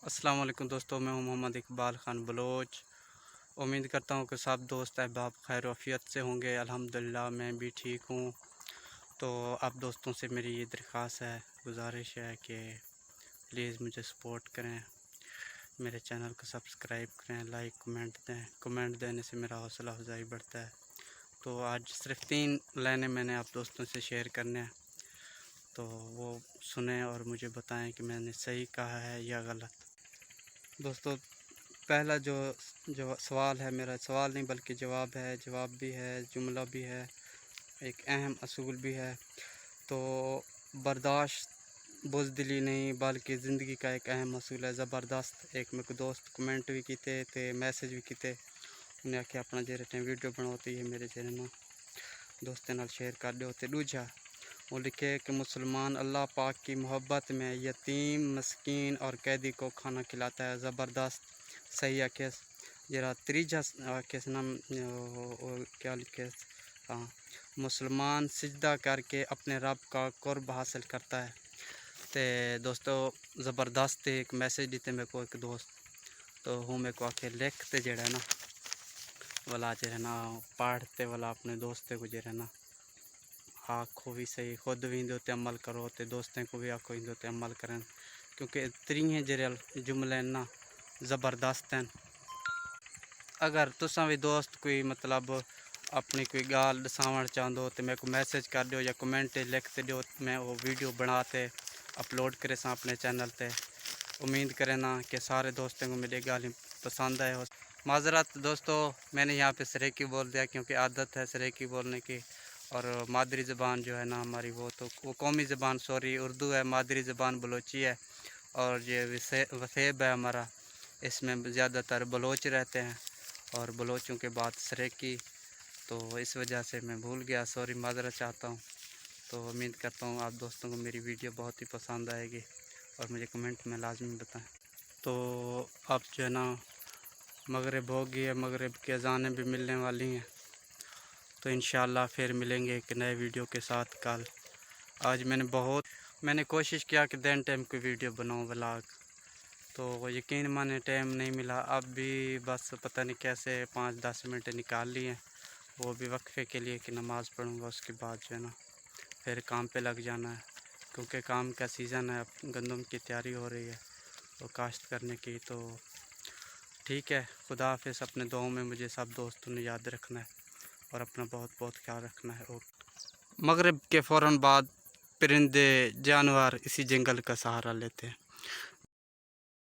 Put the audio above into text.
अस्सलाम वालेकुम दोस्तों, मैं हूं मोहम्मद इकबाल ख़ान बलोच। उम्मीद करता हूं कि सब दोस्त अहबाब खैर वफ़ियत से होंगे। अल्हम्दुलिल्लाह मैं भी ठीक हूं। तो आप दोस्तों से मेरी ये दरख्वास्त है, गुजारिश है कि प्लीज़ मुझे सपोर्ट करें, मेरे चैनल को सब्सक्राइब करें, लाइक कमेंट दें। कमेंट देने से मेरा हौसला अफजाई बढ़ता है। तो आज सिर्फ 3 लाइनें मैंने आप दोस्तों से शेयर करने हैं, तो वो सुने और मुझे बताएं कि मैंने सही कहा है या गलत। दोस्तों, पहला जो जो सवाल है, मेरा सवाल नहीं बल्कि जवाब है, जवाब भी है, जुमला भी है, एक अहम असूल भी है। तो बर्दाश्त बुज़दिली नहीं बल्कि ज़िंदगी का एक अहम असूल है। ज़बरदस्त एक मेरे को दोस्त कमेंट भी किए थे, मैसेज भी किए। उन्हें आख्या अपना जेरे वीडियो बनाती है मेरे जेरे ना दोस्तों नाल शेयर कर दो। तो दूजा वो लिखे कि मुसलमान अल्लाह पाक की मोहब्बत में यतीम, मस्कीन और कैदी को खाना खिलाता है। ज़बरदस्त सही आखे। जरा त्रीजा आखे नाम क्या लिखे, हाँ, मुसलमान सिजदा करके अपने रब का कुर्ब हासिल करता है। तो दोस्तों ज़बरदस्त एक मैसेज दिते मेरे को एक दोस्त। तो हूँ मेरे को आखे लिखते जड़ा ना वाला जे ना पढ़ते वाला अपने दोस्ते को जे ना आखो भी सही, खुद भी इंदे उत्ते अमल करो, तो दोस्तों को भी आखो इंदे उत्ते अमल करन, क्योंकि त्रीहें जेरे जुमले ना ज़बरदस्त हैं। अगर तुसा भी दोस्त कोई मतलब अपनी कोई गाल दसावण चाहते तो मेरे को मैसेज कर दो या कमेंट लिख दो, मैं वो वीडियो बनाते अपलोड करे सा अपने चैनल पे। उम्मीद करें ना कि सारे दोस्तों को मेरी गाली पसंद आए हो। माजरत दोस्तों, मैंने यहाँ पे सरेकी बोल दिया क्योंकि आदत है सरेकी बोलने की, और मादरी ज़बान जो है ना हमारी वो कौमी ज़बान सॉरी उर्दू है, मादरी ज़बान बलोची है। और ये वसेब है हमारा, इसमें ज़्यादातर बलोच रहते हैं और बलोचों के बाद सरेकी, तो इस वजह से मैं भूल गया, सॉरी माजरत चाहता हूँ। तो उम्मीद करता हूँ आप दोस्तों को मेरी वीडियो बहुत ही पसंद आएगी और मुझे कमेंट में लाजमी बताएं। तो अब जो है ना मगरिब हो गई है, मगरिब की अज़ानें भी मिलने वाली हैं। तो इंशाल्लाह फिर मिलेंगे एक नए वीडियो के साथ कल। आज मैंने कोशिश किया कि दिन टाइम की वीडियो बनाऊँ व्लॉग, तो यकीन माने टाइम नहीं मिला। अब भी बस पता नहीं कैसे 5-10 मिनट निकाल लिए हैं, वो भी वक्फे के लिए कि नमाज़ पढ़ूँगा, उसके बाद जो है ना फिर काम पे लग जाना है, क्योंकि काम का सीज़न है। अब गंदम की तैयारी हो रही है तो काश्त करने की। तो ठीक है, खुदा हाफिज़। अपने दुआओं में मुझे सब दोस्तों ने याद रखना है और अपना बहुत बहुत ख्याल रखना है। और मगरिब के फ़ौरन बाद परिंदे जानवर इसी जंगल का सहारा लेते हैं।